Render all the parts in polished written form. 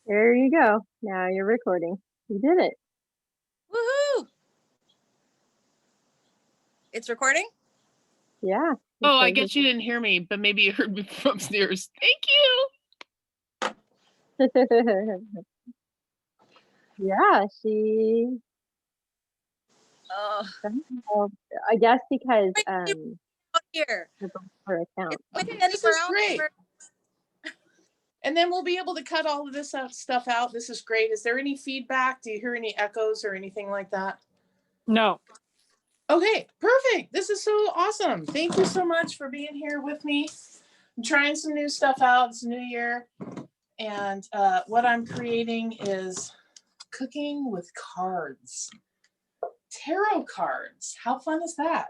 There you go. Now you're recording. You did it. Woohoo! It's recording? Yeah. Oh, I guess you didn't hear me, but maybe you heard me from upstairs. Thank you. Yeah, she. Well, I guess because here her account. This is great. And then we'll be able to cut all of this stuff out. This is great. Is there any feedback? Do you hear any echoes or anything like that? No. Okay, perfect. This is so awesome. Thank you so much for being here with me. I'm trying some new stuff out. It's a new year. And what I'm creating is cooking with cards. Tarot cards. How fun is that?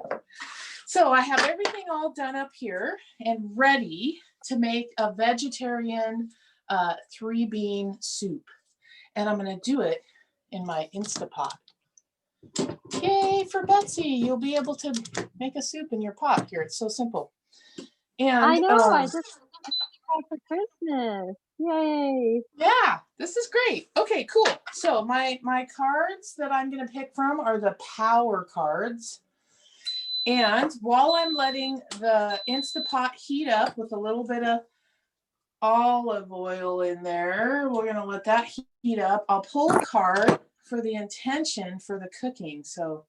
So I have everything all done up here and ready to make a vegetarian 3-bean soup. And I'm going to do it in my Instapot. Yay for Betsy. You'll be able to make a soup in your pot here. It's so simple. And I know. I just for Christmas. Yay. Yeah, this is great. Okay, cool. So my cards that I'm going to pick from are the power cards. And while I'm letting the Instapot heat up with a little bit of olive oil in there, we're going to let that heat up. I'll pull a card for the intention for the cooking. So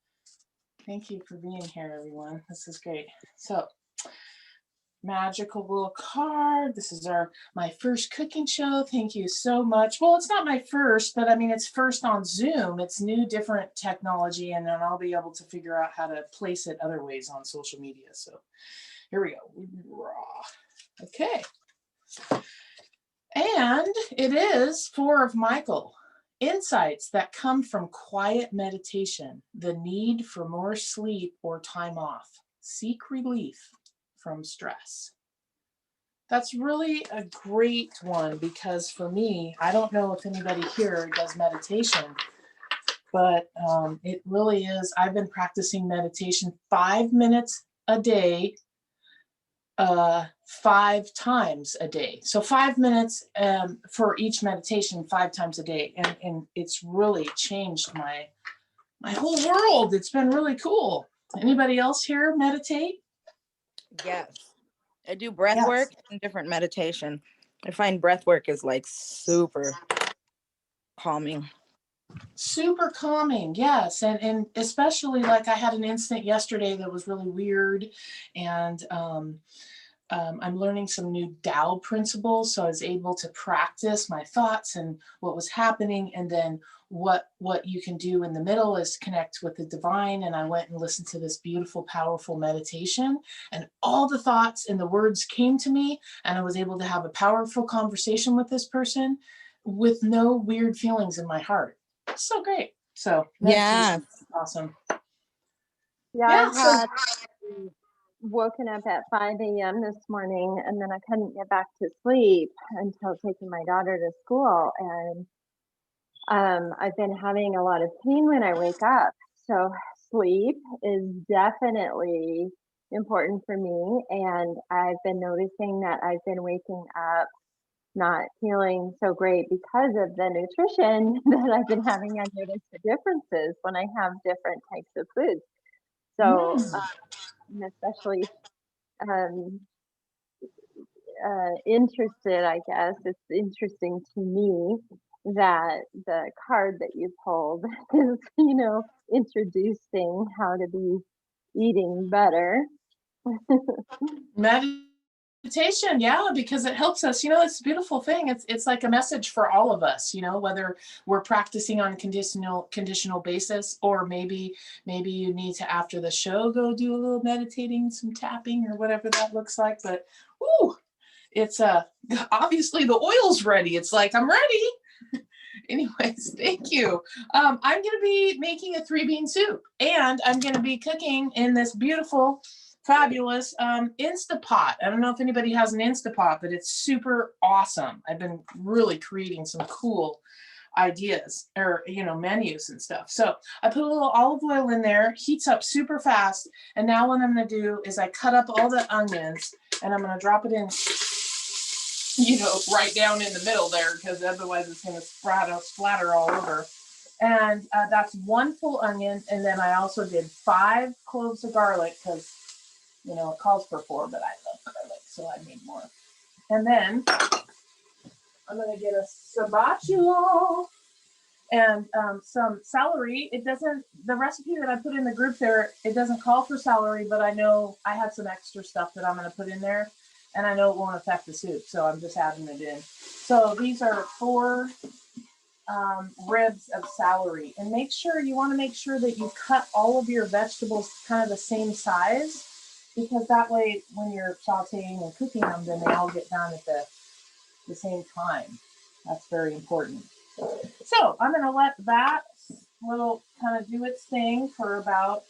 thank you for being here, everyone. This is great. So magical little card. This is my first cooking show. Thank you so much. Well, it's not my first, but I mean, it's first on Zoom. It's new, different technology, and then I'll be able to figure out how to place it other ways on social media. So here we go. Okay. And it is for Michael. Insights that come from quiet meditation, the need for more sleep or time off. Seek relief from stress. That's really a great one because for me, I don't know if anybody here does meditation, but it really is. I've been practicing meditation 5 minutes a day, 5 times a day. So 5 minutes for each meditation 5 times a day. And it's really changed my whole world. It's been really cool. Anybody else here meditate? Yes. I do breath work and different meditation. I find breath work is like super calming. Super calming, yes. And especially like I had an instant yesterday that was really weird. And I'm learning some new Tao principles. So I was able to practice my thoughts and what was happening. And then what you can do in the middle is connect with the divine. And I went and listened to this beautiful, powerful meditation, and all the thoughts and the words came to me, and I was able to have a powerful conversation with this person with no weird feelings in my heart. So great. So yeah, awesome. Yeah, I had woken up at 5 a.m. this morning, and then I couldn't get back to sleep until taking my daughter to school. And I've been having a lot of pain when I wake up. So sleep is definitely important for me. And I've been noticing that I've been waking up not feeling so great because of the nutrition that I've been having. I noticed the differences when I have different types of foods. So I'm especially interested, I guess. It's interesting to me that the card that you pulled is, introducing how to be eating better. Meditation, yeah, because it helps us. It's a beautiful thing. It's like a message for all of us, whether we're practicing on a conditional basis, or maybe you need to, after the show, go do a little meditating, some tapping, or whatever that looks like. But it's obviously the oil's ready. It's like, I'm ready. Anyways, thank you. I'm going to be making a 3-bean soup, and I'm going to be cooking in this beautiful, fabulous Instapot. I don't know if anybody has an Instapot, but it's super awesome. I've been really creating some cool ideas, or menus and stuff. So I put a little olive oil in there, heats up super fast, and now what I'm going to do is I cut up all the onions, and I'm going to drop it in right down in the middle there, because otherwise it's going to splatter all over. And that's 1 full onion. And then I also did 5 cloves of garlic because, it calls for 4, but I love garlic, so I made more. And then I'm going to get a spatula and some celery. The recipe that I put in the group there, it doesn't call for celery, but I know I have some extra stuff that I'm going to put in there, and I know it won't affect the soup, so I'm just adding it in. So these are 4 ribs of celery, and you want to make sure that you cut all of your vegetables kind of the same size, because that way when you're sauteing and cooking them, then they all get done at the same time. That's very important. So I'm going to let that little kind of do its thing for about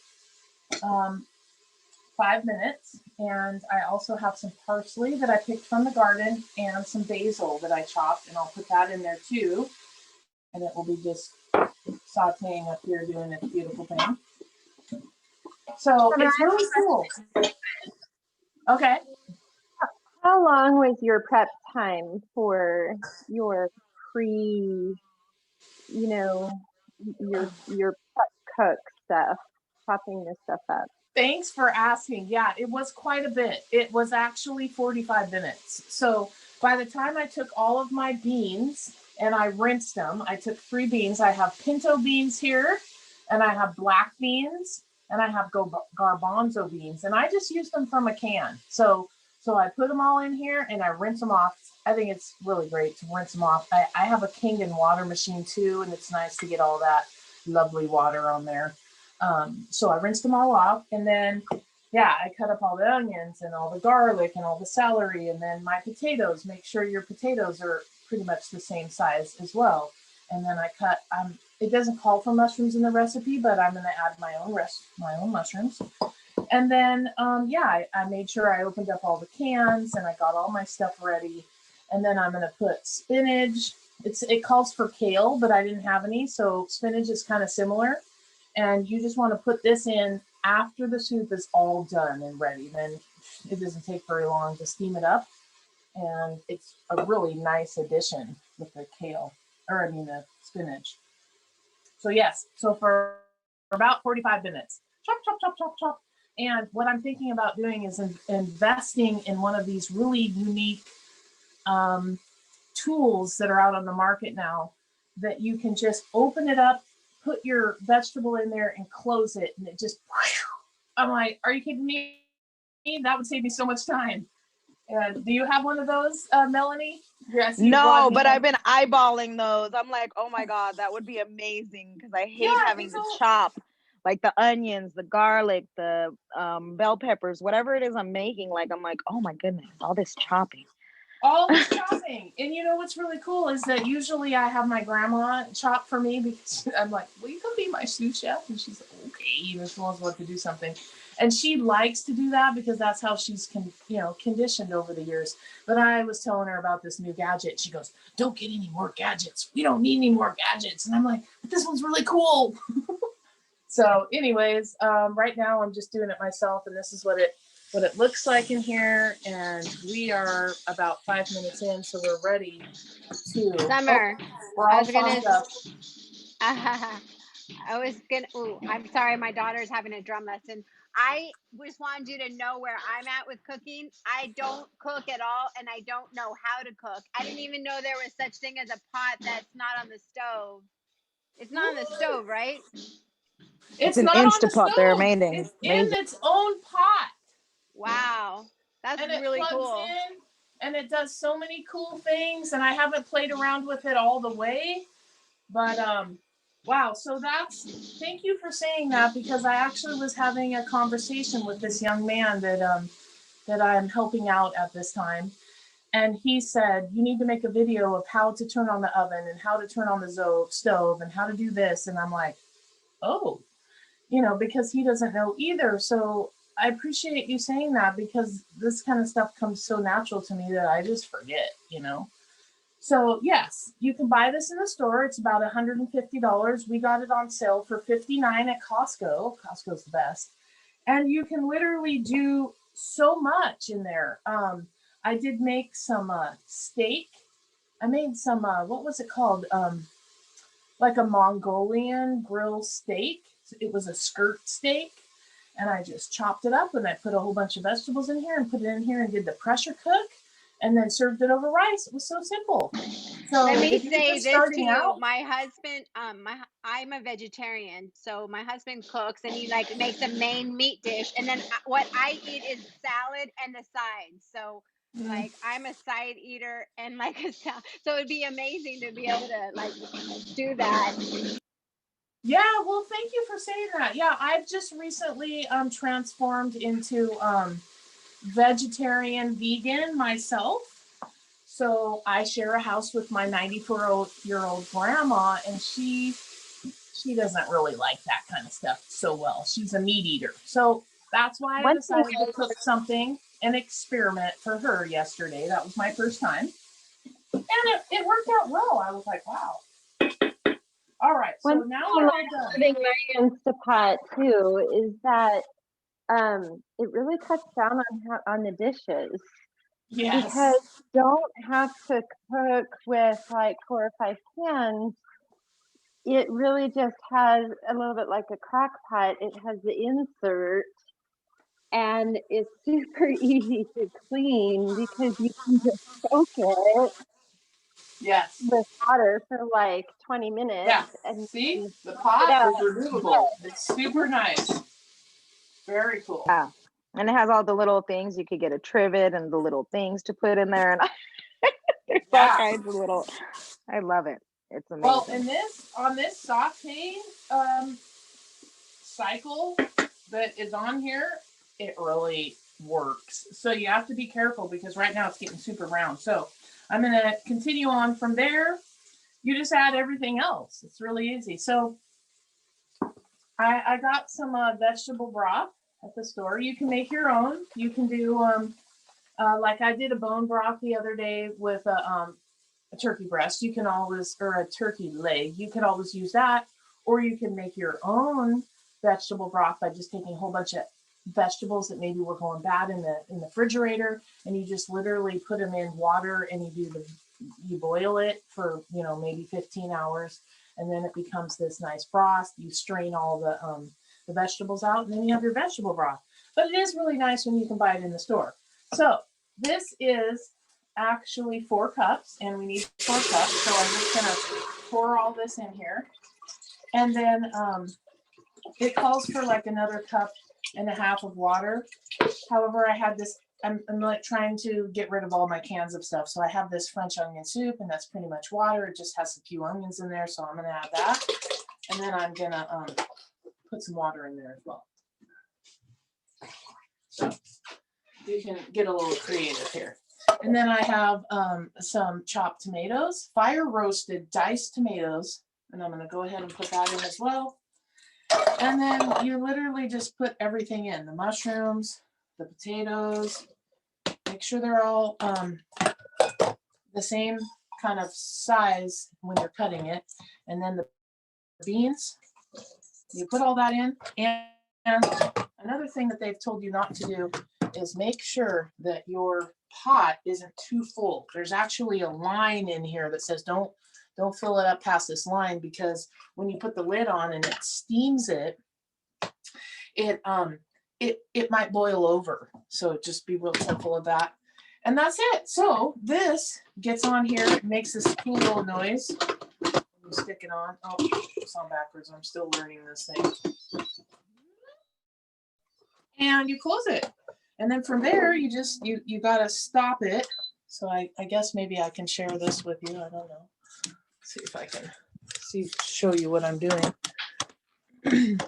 5 minutes. And I also have some parsley that I picked from the garden and some basil that I chopped, and I'll put that in there too. And it will be just sauteing up here, doing its beautiful thing. So it's really cool. Okay. How long was your prep time for your your prep cook stuff, chopping this stuff up? Thanks for asking. Yeah, it was quite a bit. It was actually 45 minutes. So by the time I took all of my beans and I rinsed them, I took 3 beans. I have pinto beans here, and I have black beans, and I have garbanzo beans, and I just use them from a can. So I put them all in here and I rinse them off. I think it's really great to rinse them off. I have a Kangen water machine too, and it's nice to get all that lovely water on there. So I rinsed them all off, and then, I cut up all the onions and all the garlic and all the celery, and then my potatoes. Make sure your potatoes are pretty much the same size as well. And then I cut, it doesn't call for mushrooms in the recipe, but I'm going to add my own mushrooms. And then, I made sure I opened up all the cans and I got all my stuff ready. And then I'm going to put spinach. It calls for kale, but I didn't have any. So spinach is kind of similar. And you just want to put this in after the soup is all done and ready. Then it doesn't take very long to steam it up. And it's a really nice addition with the the spinach. So yes, so for about 45 minutes, chop, chop, chop, chop, chop. And what I'm thinking about doing is investing in one of these really unique tools that are out on the market now, that you can just open it up, put your vegetable in there and close it, and it just, I'm like, are you kidding me? That would save me so much time. And do you have one of those, Melanie? Yes. No, but I've been eyeballing those. I'm like, oh my God, that would be amazing, because I hate having to chop like the onions, the garlic, the bell peppers, whatever it is I'm making. Like, I'm like, oh my goodness, all this chopping. All this chopping. And you know what's really cool is that usually I have my grandma chop for me, because I'm like, will you come be my sous chef? And she's like, okay, she wants to do something. And she likes to do that because that's how she's conditioned over the years. But I was telling her about this new gadget. She goes, don't get any more gadgets. We don't need any more gadgets. And I'm like, but this one's really cool. So anyways, right now I'm just doing it myself, and this is what it looks like in here. And we are about 5 minutes in, so we're ready to. Summer. We're all I'm sorry, my daughter's having a drum lesson. I just wanted you to know where I'm at with cooking. I don't cook at all, and I don't know how to cook. I didn't even know there was such thing as a pot that's not on the stove. It's not on the stove, right? It's an Instapot. They're amazing. It's in its own pot. Wow. That's really cool. And it does so many cool things, and I haven't played around with it all the way. But wow, so thank you for saying that, because I actually was having a conversation with this young man that I'm helping out at this time. And he said, you need to make a video of how to turn on the oven and how to turn on the stove and how to do this. And I'm like, oh, because he doesn't know either. So I appreciate you saying that, because this kind of stuff comes so natural to me that I just forget, So yes, you can buy this in the store. It's about $150. We got it on sale for $59 at Costco. Costco's the best. And you can literally do so much in there. I did make some steak. I made some, what was it called? Like a Mongolian grill steak. It was a skirt steak. And I just chopped it up and I put a whole bunch of vegetables in here and put it in here and did the pressure cook and then served it over rice. It was so simple. So Let me if you're say just this to starting you. out, My husband, I'm a vegetarian, so my husband cooks and he like makes a main meat dish, and then what I eat is salad and the sides. So like I'm a side eater and like a salad. So it'd be amazing to be able to like do that. yeah, well, thank you for saying that. Yeah, I've just recently transformed into vegetarian vegan myself. So I share a house with my 94-year-old grandma, and she doesn't really like that kind of stuff so well. She's a meat eater. So that's why I One thing decided to cook something, an experiment for her yesterday. That was my first time. And it worked out well. I was like, wow. All right, so One now thing we're I all like done. putting my Instapot too is that it really cuts down on the dishes Yes. because you don't have to cook with like 4 or 5 pans. It really just has a little bit like a crock pot. It has the insert and it's super easy to clean because you can just soak it Yes. with water for like 20 minutes. Yeah. And See, then the take it pot out. is removable. It's super nice. Very cool. Yeah. And it has all the little things. You could get a trivet and the little things to put in there. And there's all kinds of little, I love it. It's amazing. Well, on this sauteing cycle that is on here, it really works. So you have to be careful because right now it's getting super brown. So I'm going to continue on from there. You just add everything else. It's really easy. So I got some vegetable broth at the store. You can make your own. You can do like I did a bone broth the other day with a turkey breast. You can always, or a turkey leg. You can always use that, or you can make your own vegetable broth by just taking a whole bunch of vegetables that maybe were going bad in the refrigerator, and you just literally put them in water and you boil it for maybe 15 hours, and then it becomes this nice broth. You strain all the vegetables out, and then you have your vegetable broth. But it is really nice when you can buy it in the store. So this is actually 4 cups, and we need 4 cups. So I'm just gonna pour all this in here, and then it calls for like another 1.5 cups of water. However, I had this. I'm like trying to get rid of all my cans of stuff. So I have this French onion soup, and that's pretty much water. It just has a few onions in there, so I'm gonna add that, and then I'm gonna put some water in there as well. So you can get a little creative here. And then I have some chopped tomatoes, fire roasted diced tomatoes, and I'm gonna go ahead and put that in as well. And then you literally just put everything in, the mushrooms, the potatoes, make sure they're all the same kind of size when you're cutting it. And then the beans, you put all that in. And another thing that they've told you not to do is make sure that your pot isn't too full. There's actually a line in here that says don't fill it up past this line, because when you put the lid on and it steams it, it might boil over. So just be real careful of that. And that's it. So this gets on here, makes this cool little noise. Let me stick it on. Oh, it's on backwards. I'm still learning this thing. And you close it. And then from there, you just, you got to stop it. So I guess maybe I can share this with you. I don't know. See if I can show you what I'm doing.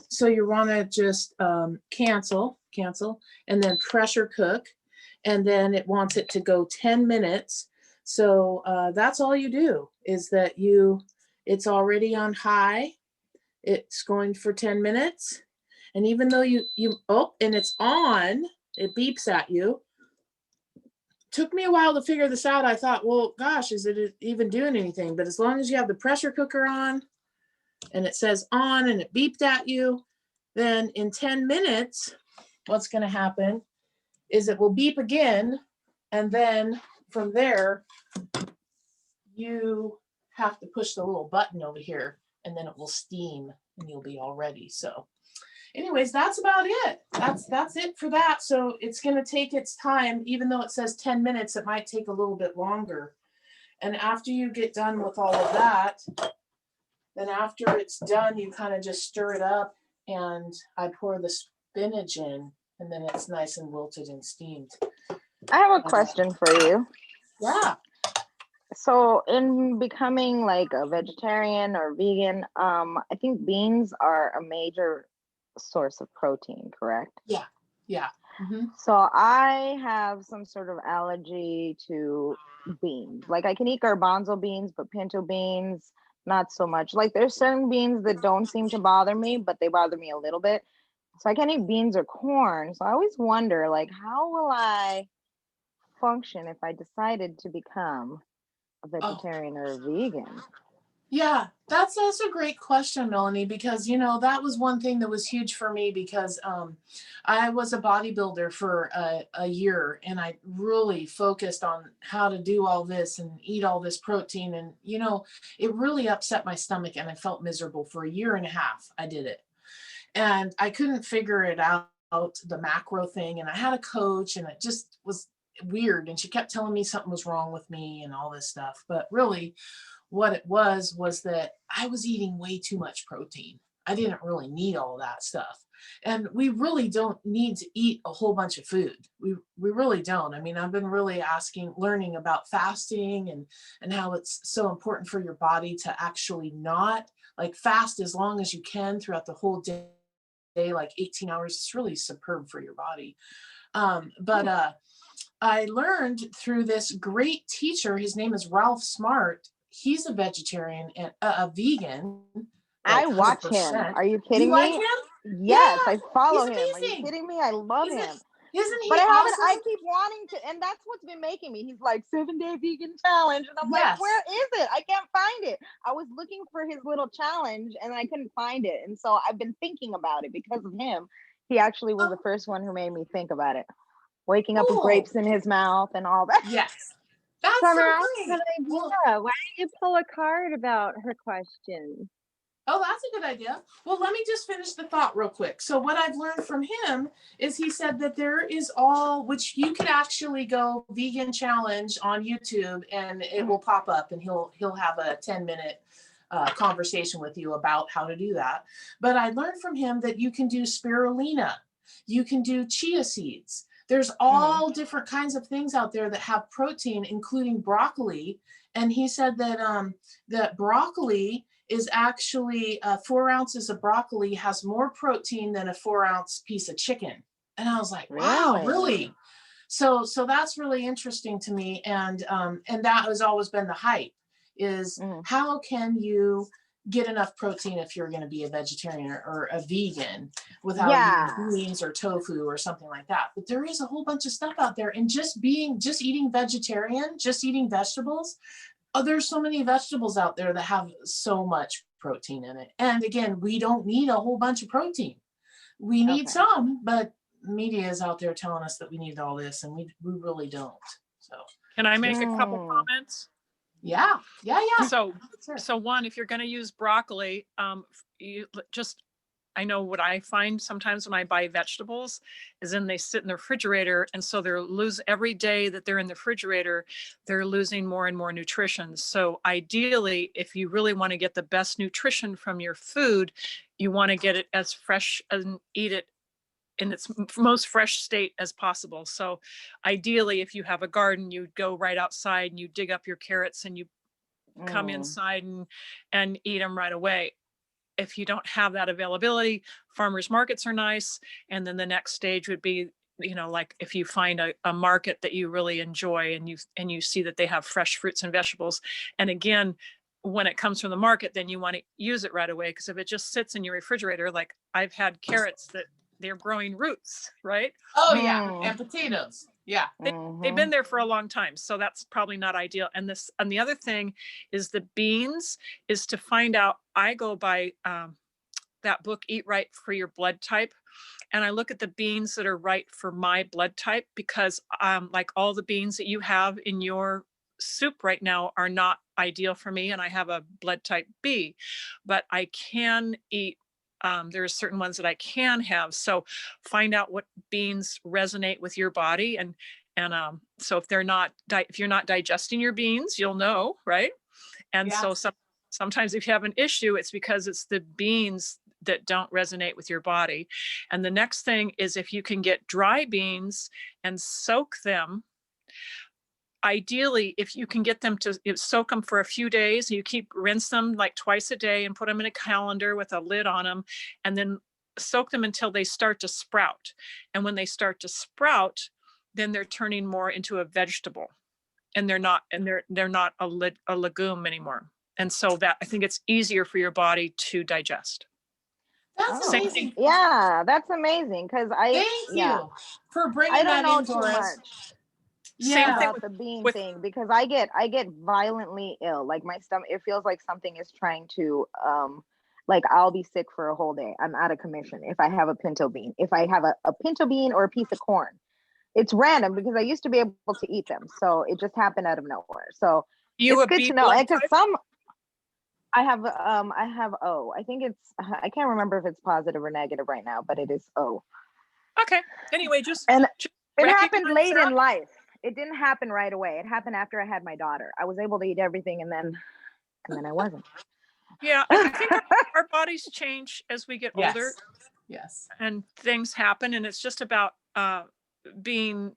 So you want to just cancel, and then pressure cook. And then it wants it to go 10 minutes. So that's all you do, is that it's already on high. It's going for 10 minutes. And even though and it's on, it beeps at you. Took me a while to figure this out. I thought, well, gosh, is it even doing anything? But as long as you have the pressure cooker on and it says on and it beeped at you, then in 10 minutes, what's going to happen is it will beep again, And then from there, you have to push the little button over here and then it will steam and you'll be all ready. So anyways, that's about it. That's it for that. So it's going to take its time. Even though it says 10 minutes, it might take a little bit longer. And after you get done with all of that, then after it's done, you kind of just stir it up and I pour the spinach in and then it's nice and wilted and steamed. I have a question for you. Yeah. So in becoming like a vegetarian or vegan, I think beans are a major source of protein, correct? Yeah. Yeah. Mm-hmm. So I have some sort of allergy to beans. Like I can eat garbanzo beans, but pinto beans, not so much. Like there's certain beans that don't seem to bother me, but they bother me a little bit. So I can't eat beans or corn. So I always wonder, like, how will I function if I decided to become a vegetarian or a vegan? Yeah, that's a great question, Melanie, because that was one thing that was huge for me because I was a bodybuilder for a year and I really focused on how to do all this and eat all this protein and it really upset my stomach and I felt miserable for a year and a half. I did it and I couldn't figure it out, the macro thing, and I had a coach and it just was weird and she kept telling me something was wrong with me and all this stuff, but really what it was that I was eating way too much protein. I didn't really need all that stuff. And we really don't need to eat a whole bunch of food. We really don't. I mean, I've been really learning about fasting and how it's so important for your body to actually not like fast as long as you can throughout the whole day, like 18 hours. It's really superb for your body. But I learned through this great teacher, his name is Ralph Smart. He's a vegetarian and a vegan. I Like watch him. 100%. Are you kidding You like me? him? Yes, Yeah, I follow he's him. Are you amazing. kidding me? I love him. Isn't he But I haven't, I awesome? keep wanting to, and that's what's been making me. He's like 7-day vegan challenge. And I'm Yes. like, where is it? I can't find it. I was looking for his little challenge and I couldn't find it. And so I've been thinking about it because of him. He actually was the first one who made me think about it. Waking up with Cool. grapes in his mouth and all that. Yes. That's Summer, so I great. have an idea. Why don't you pull a card about her question? Oh, that's a good idea. Well, let me just finish the thought real quick. So what I've learned from him is he said that there is which you could actually go vegan challenge on YouTube and it will pop up and he'll have a 10-minute conversation with you about how to do that. But I learned from him that you can do spirulina, you can do chia seeds. There's all different kinds of things out there that have protein, including broccoli. And he said that that broccoli is actually 4 ounces of broccoli has more protein than a 4-ounce piece of chicken. And I was like, wow, really? So that's really interesting to me. And that has always been the hype is how can you get enough protein if you're going to be a vegetarian or a vegan without eating beans or tofu or something like that. But there is a whole bunch of stuff out there. And just eating vegetarian, just eating vegetables, there's so many vegetables out there that have so much protein in it. And again, we don't need a whole bunch of protein. We need some, but media is out there telling us that we need all this and we really don't. So can I make a couple comments? Yeah. So one, if you're going to use broccoli, I know what I find sometimes when I buy vegetables is then they sit in the refrigerator. And so every day that they're in the refrigerator, they're losing more and more nutrition. So ideally, if you really want to get the best nutrition from your food, you want to get it as fresh and eat it in its most fresh state as possible. So ideally, if you have a garden, you go right outside and you dig up your carrots and you come inside and eat them right away. If you don't have that availability, farmers markets are nice. And then the next stage would be, like if you find a market that you really enjoy and you see that they have fresh fruits and vegetables. And again, when it comes from the market, then you want to use it right away. Because if it just sits in your refrigerator, like I've had carrots that they're growing roots, right? Oh yeah, and potatoes. Yeah. They've been there for a long time. So that's probably not ideal. And the other thing is the beans is to find out, I go by that book, Eat Right for Your Blood Type, and I look at the beans that are right for my blood type, because like all the beans that you have in your soup right now are not ideal for me, and I have a blood type B, but I can eat. There are certain ones that I can have. So find out what beans resonate with your body, and so if they're not if you're not digesting your beans, you'll know, right? And so Yes. sometimes if you have an issue, it's because it's the beans that don't resonate with your body. And the next thing is, if you can get dry beans and soak them, ideally, if you can get them to soak them for a few days, you rinse them like twice a day and put them in a calendar with a lid on them, and then soak them until they start to sprout. And when they start to sprout, then they're turning more into a vegetable, and they're not a legume anymore. And so that, I think it's easier for your body to digest. That's Oh, amazing. yeah, that's amazing. Because Thank you for I bringing don't that know in, too Doris. much Same thing about the bean with thing, because I get violently ill. Like my stomach, it feels like something is trying to like I'll be sick for a whole day. I'm out of commission if I have a pinto bean. If I have a pinto bean or a piece of corn. It's random because I used to be able to eat them. So it just happened out of nowhere. So you, it's a good B to know. blood And because type? I have O. I think it's I can't remember if it's positive or negative right now, but it is O. Okay. Anyway, just And it happened recognize late that. in life. It didn't happen right away. It happened after I had my daughter. I was able to eat everything, and then I wasn't. Yeah, I think our bodies change as we get older, Yes. and things happen, and it's just about being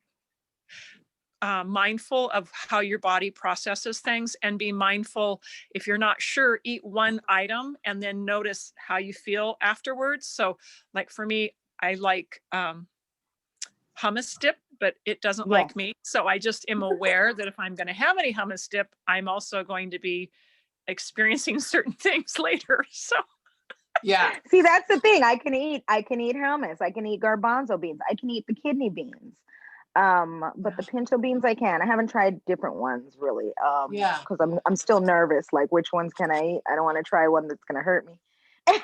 mindful of how your body processes things, and be mindful, if you're not sure, eat one item and then notice how you feel afterwards. So like for me, I like hummus dip, but it doesn't Yes. like me. So I just am aware that if I'm going to have any hummus dip, I'm also going to be experiencing certain things later. So Yeah. See, that's the thing. I can eat hummus. I can eat garbanzo beans. I can eat the kidney beans. But the pinto beans I can. I haven't tried different ones really. Yeah. Because I'm still nervous. Like, which ones can I eat? I don't want to try one that's gonna hurt me.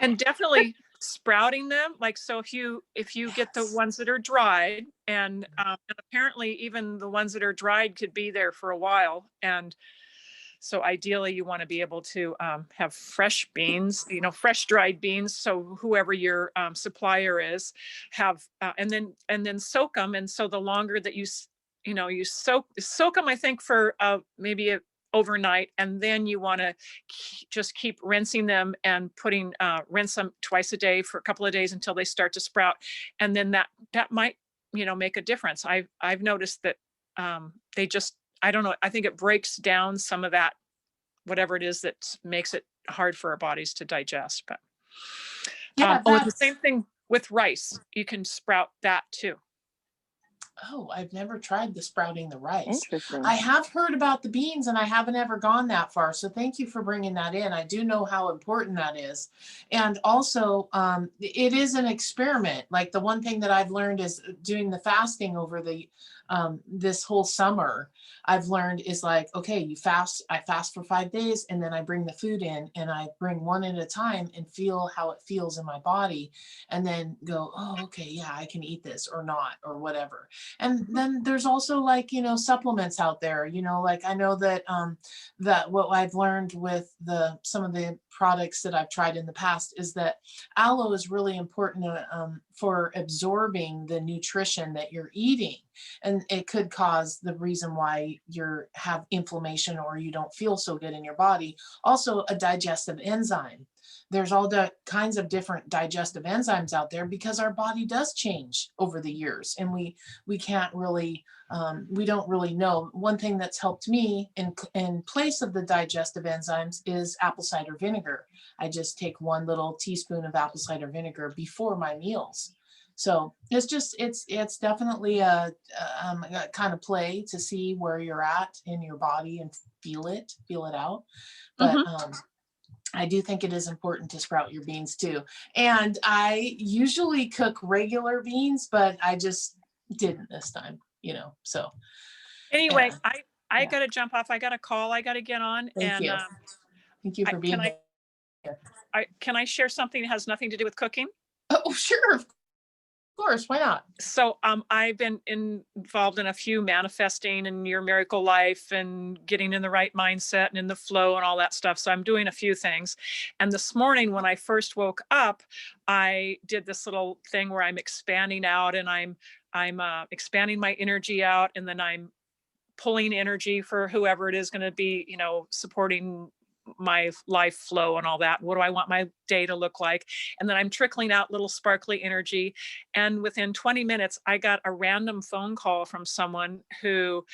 and definitely sprouting them, like, so if you get the Yes. ones that are dried, and apparently even the ones that are dried could be there for a while, and so ideally you want to be able to have fresh beans, fresh dried beans, so whoever your supplier is, have and then soak them. And so the longer that you soak them, I think for maybe overnight, and then you want to just keep rinsing them and rinse them twice a day for a couple of days until they start to sprout, and then that might make a difference. I've noticed that they just, I don't know, I think it breaks down some of that, whatever it is that makes it hard for our bodies to digest. But Yeah. and the same thing with rice, you can sprout that too. Oh, I've never tried the sprouting the rice. Interesting. I have heard about the beans, and I haven't ever gone that far. So thank you for bringing that in. I do know how important that is. And also, it is an experiment. Like, the one thing that I've learned is doing the fasting over this whole summer. I've learned is like, okay, I fast for 5 days, and then I bring the food in, and I bring one at a time and feel how it feels in my body, and then go, oh, okay, yeah, I can eat this or not, or whatever. And then there's also, like, supplements out there, like, I know that that what I've learned with some of the products that I've tried in the past is that aloe is really important for absorbing the nutrition that you're eating. And it could cause the reason why you have inflammation or you don't feel so good in your body. Also, a digestive enzyme. There's all the kinds of different digestive enzymes out there, because our body does change over the years, and we can't really we don't really know. One thing that's helped me in place of the digestive enzymes is apple cider vinegar. I just take 1 little teaspoon of apple cider vinegar before my meals. So it's definitely a kind of play to see where you're at in your body and feel it out. But I do think it is important to sprout your beans too. And I usually cook regular beans, but I just didn't this time, so. Anyway, Yeah. I got to jump off. I got a call I got to get on. Thank you. Thank you for being here. Can I share something that has nothing to do with cooking? Oh, sure. course, why not? So I've been involved in a few manifesting and your miracle life and getting in the right mindset and in the flow and all that stuff. So I'm doing a few things. And this morning when I first woke up, I did this little thing where I'm expanding out and I'm expanding my energy out, and then I'm pulling energy for whoever it is going to be, you know, supporting my life flow and all that. What do I want my day to look like? And then I'm trickling out little sparkly energy. And within 20 minutes, I got a random phone call from someone who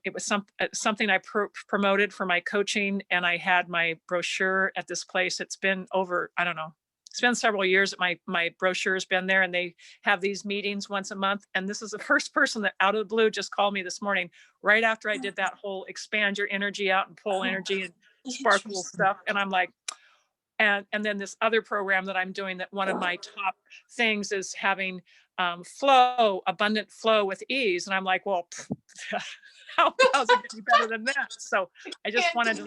it was something I promoted for my coaching. And I had my brochure at this place. It's been over, I don't know, it's been several years that my brochure has been there, and they have these meetings once a month. And this is the first person that out of the blue just called me this morning, right after I did that whole expand your energy out and pull energy and sparkle stuff. And I'm like, and then this other program that I'm doing, that one of my top things is having flow, abundant flow with ease. And I'm like, well, how's it gonna be better than that? So I just wanted to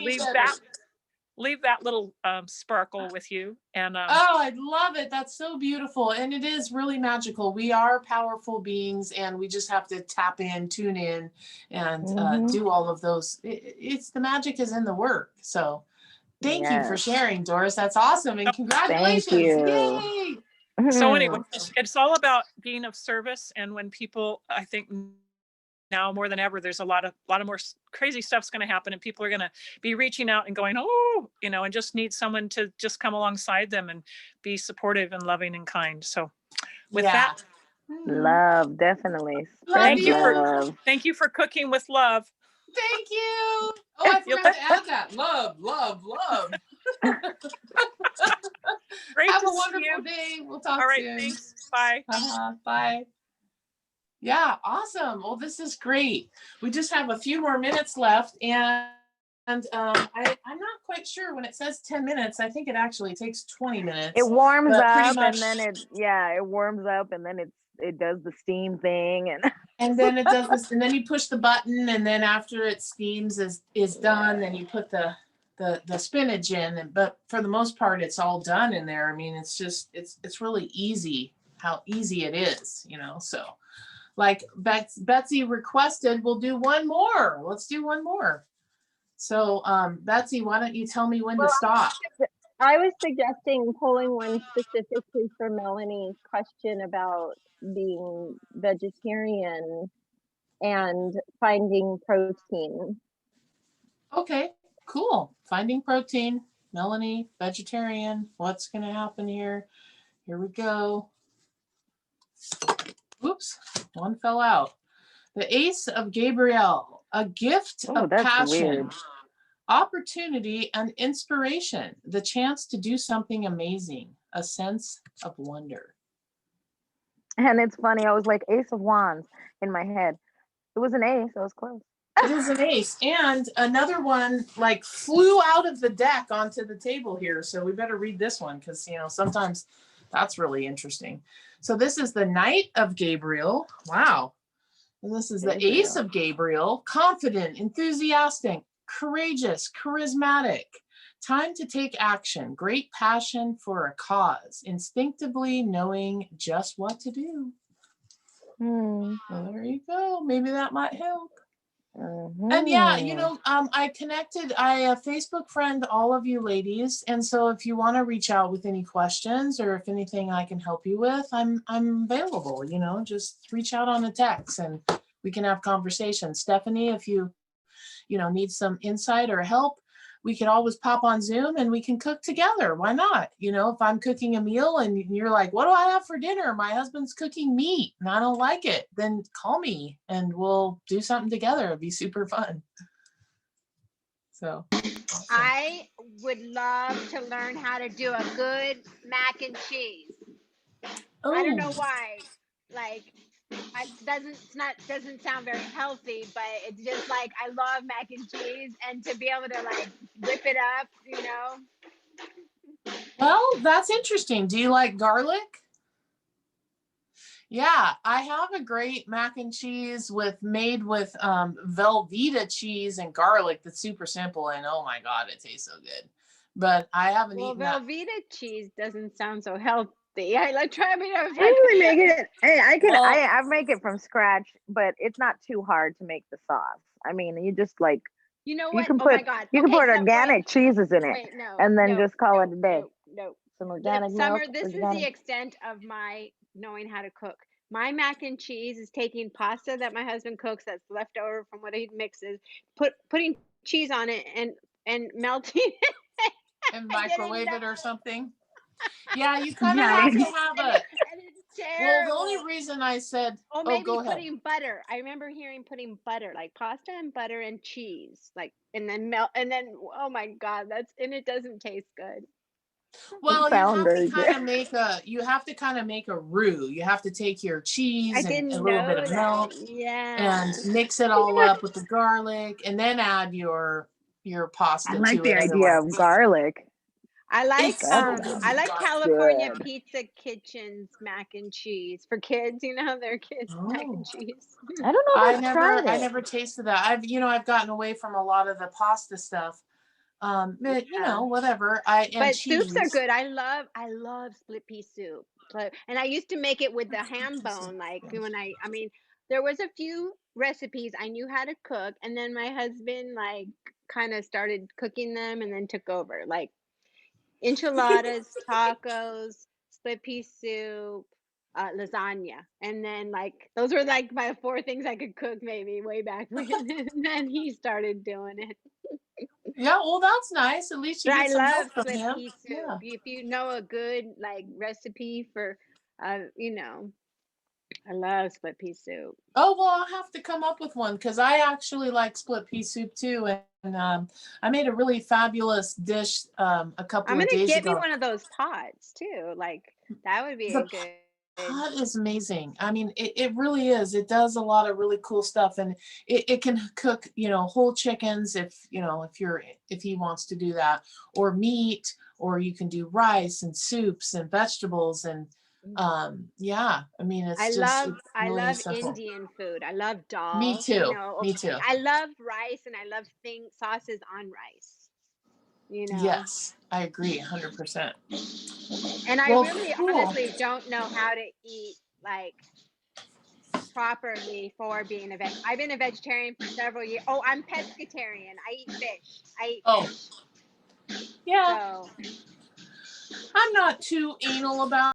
leave that little sparkle with you. And oh, I love it. That's so beautiful. And it is really magical. We are powerful beings, and we just have to tap in, tune in, and do all of those. It's the magic is in the work. So thank you for sharing, Doris. That's awesome. And congratulations. Thank you. Yay. So anyway, it's all about being of service. And when people, I think now more than ever, there's a lot of more crazy stuff's going to happen, and people are going to be reaching out and going, oh, you know, and just need someone to just come alongside them and be supportive and loving and kind. So with that, love, definitely. Thank you for cooking with love. Thank you. Oh, I forgot to add that. Love, love, love. Great. Have a wonderful day. We'll talk soon. All right, thanks. Bye. Bye. Yeah, awesome. Well, this is great. We just have a few more minutes left, and I'm not quite sure when it says 10 minutes. I think it actually takes 20 minutes. It warms up, and then it warms up, and then it does the steam thing, and then it does this, and then you push the button, and then after it steams is done, then you put the spinach in. But for the most part, it's all done in there. I mean, it's just it's really easy how easy it is, you know. So like Betsy requested, we'll do one more. Let's do one more. So Betsy, why don't you tell me when to stop? I was suggesting pulling one specifically for Melanie's question about being vegetarian and finding protein. Okay, cool. Finding protein. Melanie, vegetarian. What's going to happen here? Here we go. Oops, one fell out. The Ace of Gabriel, a gift of passion, weird. Opportunity, and inspiration, the chance to do something amazing, a sense of wonder. And it's funny, I was like Ace of Wands in my head. It was an ace, I was close. It is an ace. And another one like flew out of the deck onto the table here. So we better read this one because, you know, sometimes that's really interesting. So this is the Knight of Gabriel. Wow. And this is the Ace of Gabriel. Confident, enthusiastic, courageous, charismatic. Time to take action. Great passion for a cause. Instinctively knowing just what to do. Well, there you go. Maybe that might help. And yeah, you know, I Facebook friend all of you ladies, and so if you want to reach out with any questions or if anything I can help you with, I'm available. You know, just reach out on a text and we can have conversations. Stephanie, if you need some insight or help, we can always pop on Zoom and we can cook together. Why not? You know, if I'm cooking a meal and you're like, what do I have for dinner? My husband's cooking meat and I don't like it. Then call me and we'll do something together. It'd be super fun. So awesome. I would love to learn how to do a good mac and cheese. Oh. I don't know why. Like, doesn't sound very healthy, but it's just like I love mac and cheese, and to be able to like whip it up, you know. Well, that's interesting. Do you like garlic? Yeah, I have a great mac and cheese made with Velveeta cheese and garlic that's super simple, and oh my God, it tastes so good. But I haven't eaten that. Velveeta cheese doesn't sound so healthy. See, I like try. I mean, I was I like, usually make it. Hey, Well- I make it from scratch, but it's not too hard to make the sauce. I mean, you just like you know you what? can Oh my put God. you can Okay, put so organic cheeses in it, wait, no, and then no, just call no, it a day. no. Some organic Summer, milk. this is the Organic. extent of my knowing how to cook. My mac and cheese is taking pasta that my husband cooks that's left over from what he mixes, putting cheese on it and melting it. And I didn't microwave it know. or something. Yeah, you kind of Yeah, have to you- have And, a. and it's Well, the terrible. only reason I said, Oh, oh, maybe go ahead. putting butter. I remember hearing putting butter, like pasta and butter and cheese, like and then melt and then oh my God, and it doesn't taste good. Well, sound very you have to kind of make a roux. You have to take your I cheese and didn't a little bit know of that. milk Yeah. and mix it all up with the garlic, and then add your pasta I like to the it. idea of Otherwise, garlic. I like It's so good I with like garlic. California Good. Pizza Kitchen's mac and cheese for kids, their kids mac Oh. and cheese. I don't know if I've tried I it. never tasted that. I've gotten away from a lot of the pasta stuff. But Yeah. whatever. But Cheese. soups are good. I love split pea soup. And I used to make it with the ham bone. Like I mean, there was a few recipes I knew how to cook, and then my husband like kind of started cooking them and then took over. Like enchiladas, tacos, split pea soup, lasagna, and then like those were like my four things I could cook maybe way back when. And then he started doing it. Yeah, well, that's nice. At least you But I get some love help from split him. pea soup. Yeah. If you know a good like recipe for, I love split pea soup. Oh, well, I'll have to come up with one because I actually like split pea soup too. And I made a really fabulous dish a couple I'm of gonna days get me ago. one of those pots too. Like that would be The a good. pot is amazing. I mean, it really is. It does a lot of really cool stuff, and it can cook, whole chickens if he wants to do that, or meat, or you can do rice and soups and vegetables and yeah. I mean, I it's love really simple. Indian food. I love dal. Me too. Me too. I love rice and I love sauces on rice. Yes, I agree 100%. And I Well, really cool. honestly don't know how to eat like properly for being a veg. I've been a vegetarian for several years. Oh, I'm pescatarian. I eat fish. Oh. Fish. Yeah, So I'm not too anal about